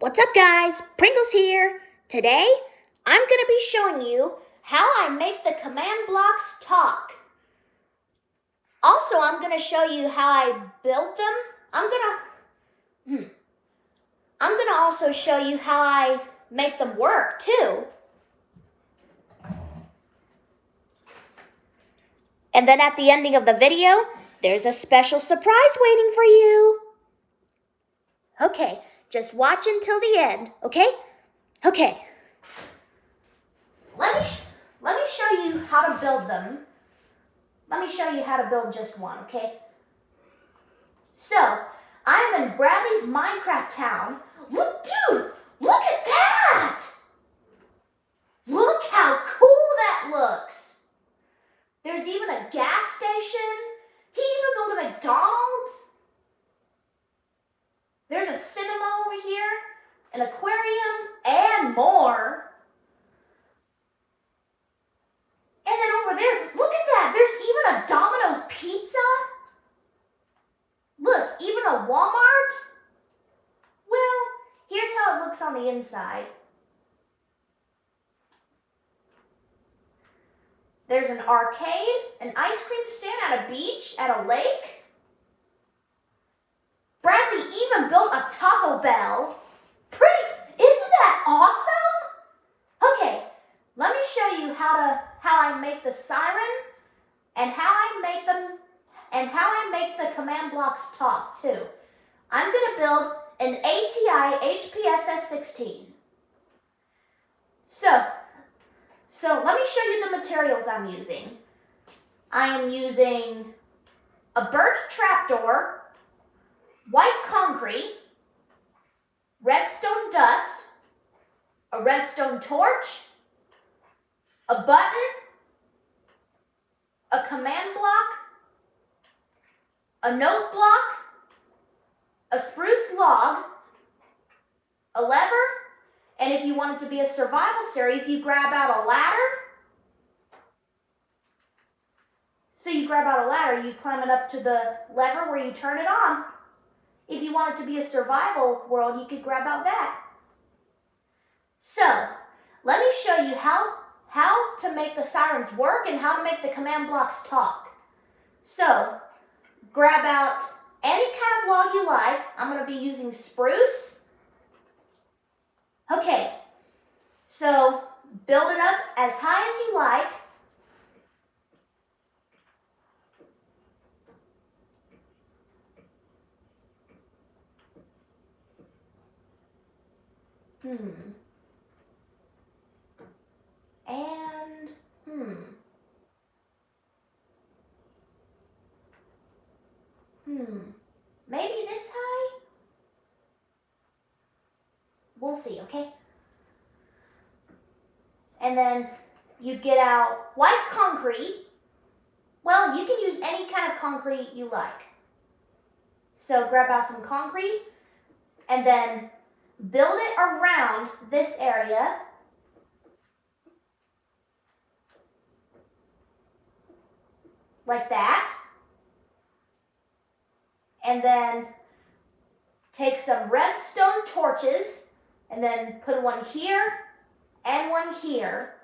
What's up guys, Pringles here. Today, I'm going to be showing you how I make the command blocks talk. Also, I'm going to show you how I built them. I'm going to also show you how I make them work too. And then at the ending of the video, there's a special surprise waiting for you. Okay, just watch until the end, okay? Okay. Let me show you how to build them. Let me show you how to build just one, okay? So, I'm in Bradley's Minecraft town. Look, dude, look at that! Look how cool that looks. There's even a gas station. He even built a McDonald's. There's a cinema over here, an aquarium, and more. And then over there, look at that. There's even a Domino's pizza. Look, even a Walmart. Well, here's how it looks on the inside. There's an arcade, an ice cream stand at a beach, at a lake. Bradley even built a Taco Bell. Pretty, isn't that awesome? Okay, let me show you how I make the Siren and how I make the command blocks talk too. I'm going to build an ATI HPSS 16. So let me show you the materials I'm using. I am using a birch trapdoor, white concrete, redstone dust, a redstone torch, a button, a command block, a note block, a spruce log, a lever, and if you want it to be a survival series, you grab out a ladder. So you grab out a ladder, you climb it up to the lever where you turn it on. If you want it to be a survival world, you could grab out that. So, let me show you how to make the sirens work and how to make the command blocks talk. So, grab out any kind of log you like. I'm going to be using spruce. Okay, so build it up as high as you like. Maybe this high? We'll see, okay? And then you get out white concrete. Well, you can use any kind of concrete you like. So grab out some concrete and then build it around this area. Like that. And then take some redstone torches and then put one here and one here.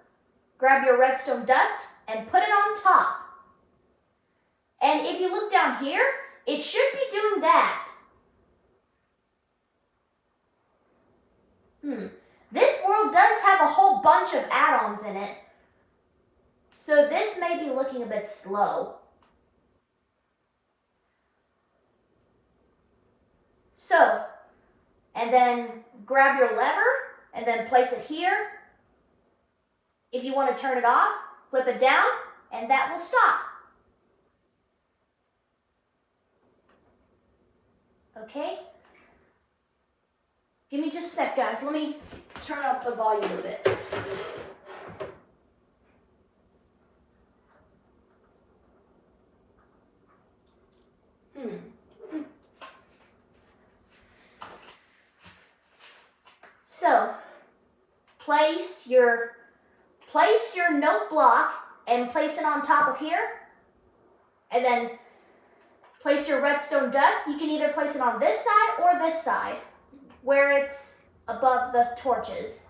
Grab your redstone dust and put it on top. And if you look down here, it should be doing that. This world does have a whole bunch of add-ons in it. So this may be looking a bit slow. So, and then grab your lever and then place it here. If you want to turn it off, flip it down and that will stop. Okay? Give me just a sec, guys. Let me turn up the volume a bit. So, place your note block and place it on top of here. And then place your redstone dust. You can either place it on this side or this side where it's above the torches.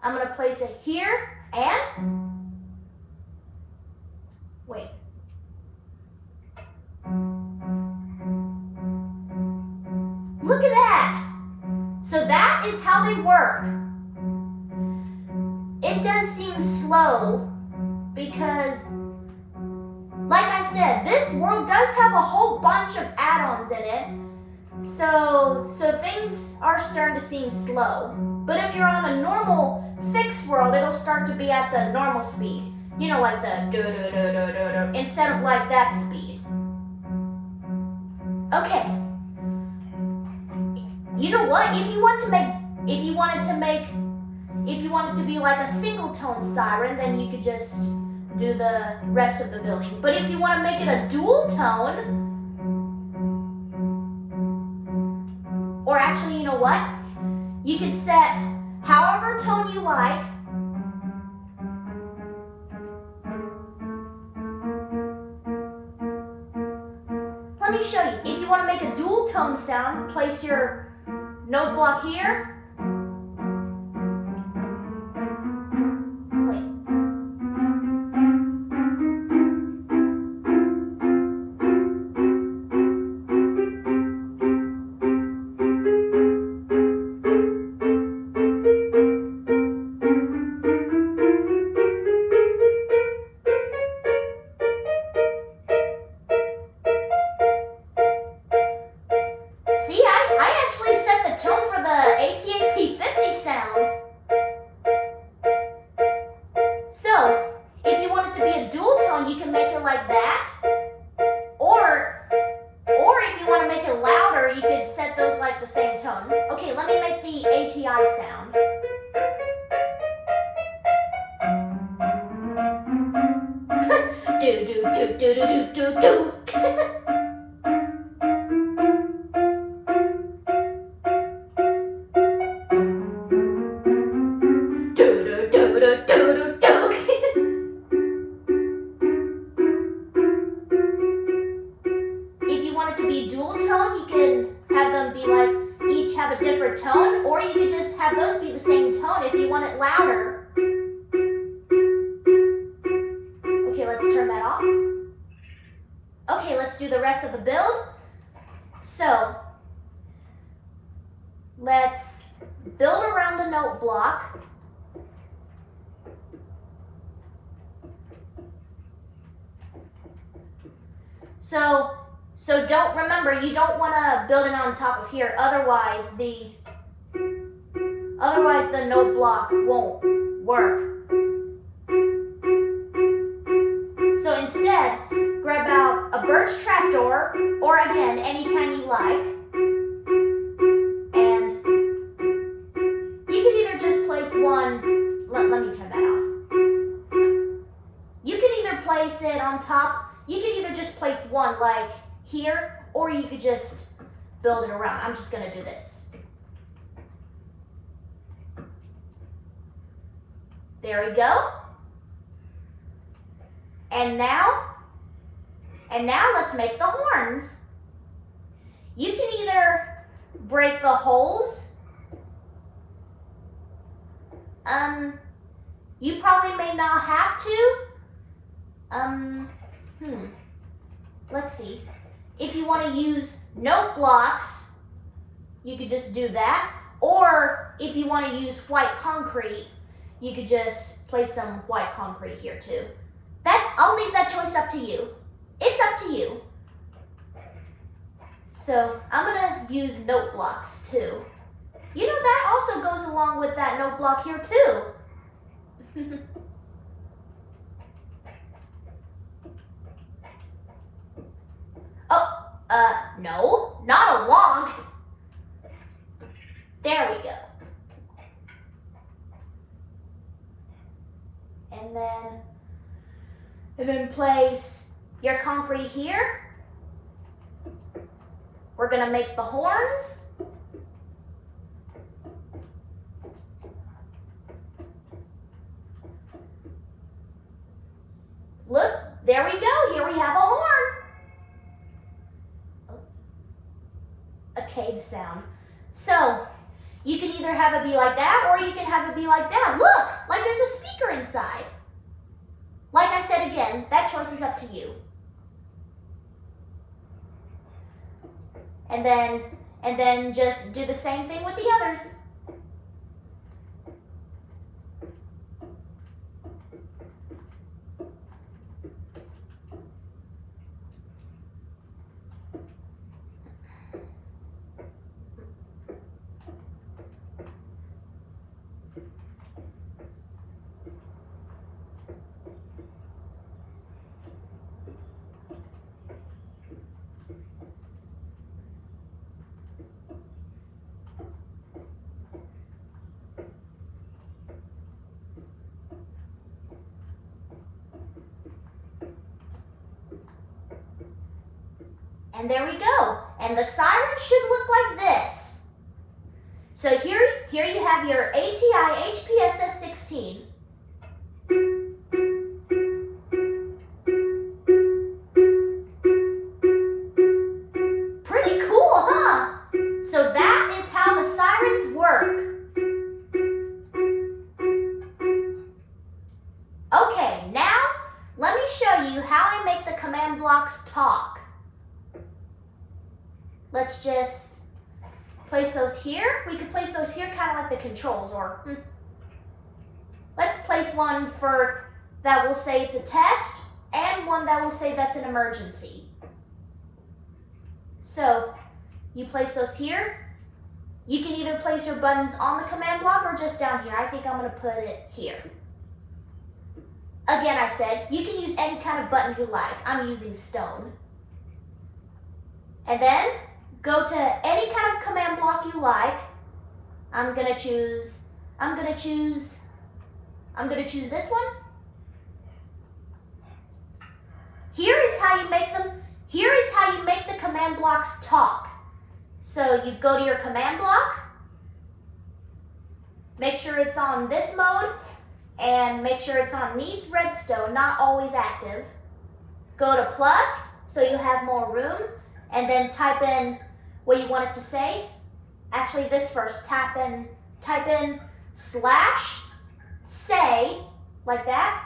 I'm going to place it here and wait. Look at that. So that is how they work. It does seem slow because, like I said, this world does have a whole bunch of add-ons in it. So things are starting to seem slow. But if you're on a normal fixed world, it'll start to be at the normal speed. You know, like the do-do-do-do-do-do, instead of like that speed. Okay. You know what? If you wanted to be like a single tone siren, then you could just do the rest of the building. But if you want to make it a dual tone, or actually, you know what? You can set however tone you like. Let me show you. If you want to make a dual tone sound, place your note block here. Wait. See, I actually set the tone for the ACAP50 sound. So, if you want it to be a dual tone, you can make it like that. Or if you want to make it louder, you could set those like the same tone. Okay, let me make the ATI sound. Do do do do do do do do. If you want it to be dual tone, you can have them be like, each have a different tone, or you could just have those be the same tone if you want it louder. Okay, let's turn that off. Okay, let's do the rest of the build. So, let's build around the note block. So don't remember, you don't want to build it on top of here, otherwise the note block won't work. So instead, grab out a birch trapdoor, or again, any kind you like, and you can either just place one, let me turn that off. You can either place it on top. You can either just place one like here, or you could just build it around. I'm just going to do this. There we go. And now let's make the horns. You can either break the holes. You probably may not have to. Let's see. If you want to use note blocks, you could just do that. Or if you want to use white concrete, you could just place some white concrete here too. I'll leave that choice up to you. It's up to you. So I'm gonna use note blocks too. You know, that also goes along with that note block here too. No, not along. There we go. And then place your concrete here. We're gonna make the horns. Look, there we go. Here we have a horn. A cave sound. So you can either have it be like that or you can have it be like that. Look, like there's a speaker inside. Like I said again, that choice is up to you. And then just do the same thing with the others. And there we go. And the siren should look like this. So here you have your ATI HPSS 16. Pretty cool, huh? So that is how the sirens work. Okay, now let me show you how I make the command blocks talk. Let's just place those here. We could place those here kind of like the controls, or let's place one for that will say it's a test and one that will say that's an emergency. So you place those here. You can either place your buttons on the command block or just down here. I think I'm going to put it here. Again, I said you can use any kind of button you like. I'm using stone. And then go to any kind of command block you like. I'm gonna choose this one. Here is how you make the command blocks talk. So you go to your command block, make sure it's on this mode, and make sure it's on needs redstone, not always active. Go to plus, so you have more room, and then type in what you want it to say. Actually, this first, type in slash say, like that,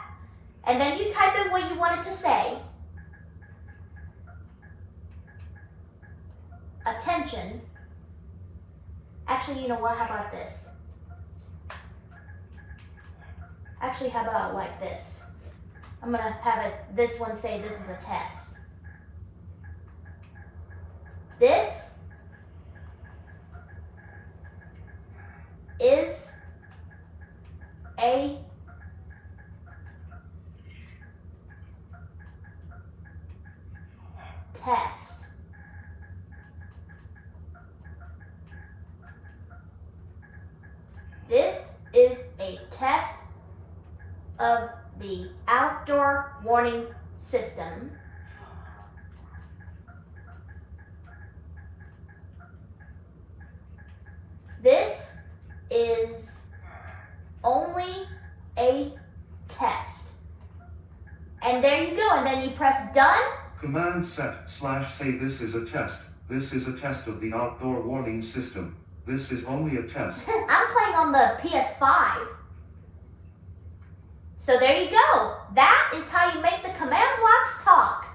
and then you type in what you want it to say. Attention. Actually, you know what, how about this? Actually, how about like this? I'm gonna have this one say this is a test. This is a test. This is a test of the outdoor warning system. This is only a test. And there you go, and then you press done. Command set / say this is a test. This is a test of the outdoor warning system. This is only a test. I'm playing on the PS5. So there you go. That is how you make the command blocks talk.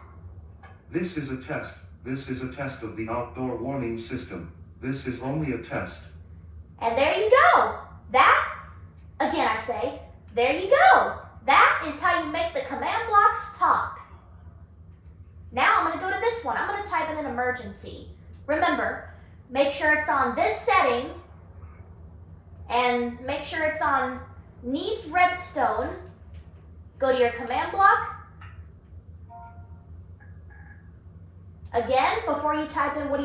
This is a test. This is a test of the outdoor warning system. This is only a test. And there you go. That, again I say, there you go. That is how you make the command blocks talk. Now I'm going to go to this one. I'm going to type in an emergency. Remember, make sure it's on this setting and make sure it's on needs redstone. Go to your command block. Again, before you type in what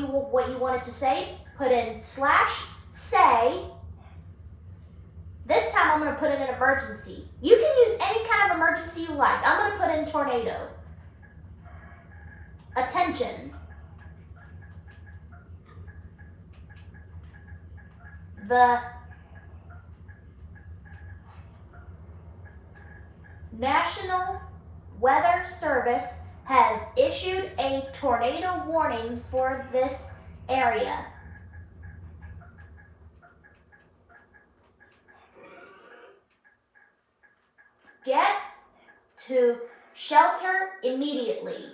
you want it to say, put in /say. This time I'm going to put in an emergency. You can use any kind of emergency you like. I'm going to put in tornado. Attention. The National Weather Service has issued a tornado warning for this area. to shelter immediately.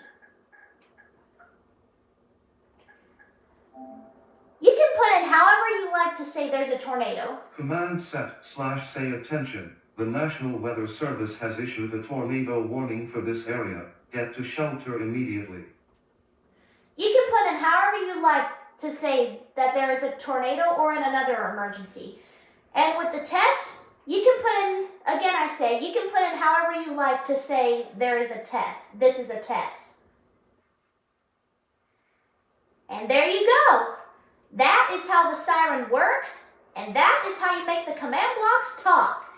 You can put in however you like to say there's a tornado. Command set / say attention. The National Weather Service has issued a tornado warning for this area. Get to shelter immediately. You can put in however you like to say that there is a tornado or in another emergency. And with the test, you can put in, again I say, you can put in however you like to say there is a test. This is a test. And there you go. That is how the siren works, and that is how you make the command blocks talk.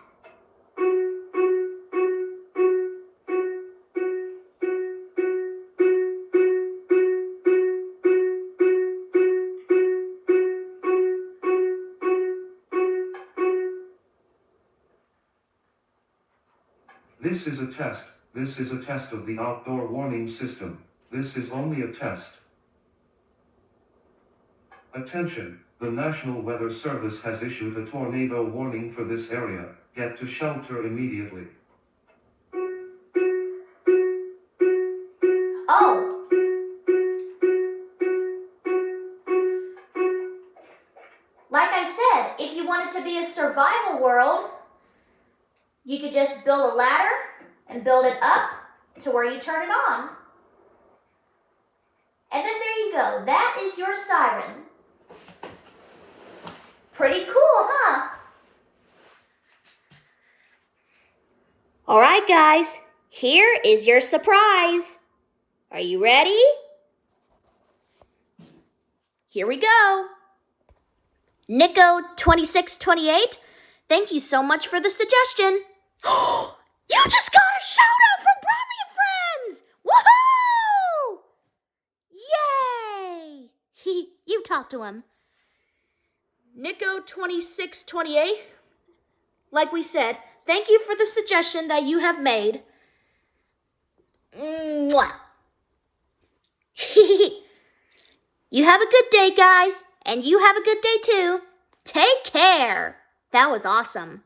This is a test. This is a test of the outdoor warning system. This is only a test. Attention, the National Weather Service has issued a tornado warning for this area. Get to shelter immediately. Oh. Like I said, if you want it to be a survival world, you could just build a ladder and build it up to where you turn it on. And then there you go. That is your siren. Pretty cool, huh? All right, guys. Here is your surprise. Are you ready? Here we go. Nico2628, thank you so much for the suggestion. You just got a shout out from Bradley and Friends! Woohoo! Yay! You talk to him. Nico2628, like we said, thank you for the suggestion that you have made. Mwah. You have a good day, guys, and you have a good day too. Take care. That was awesome.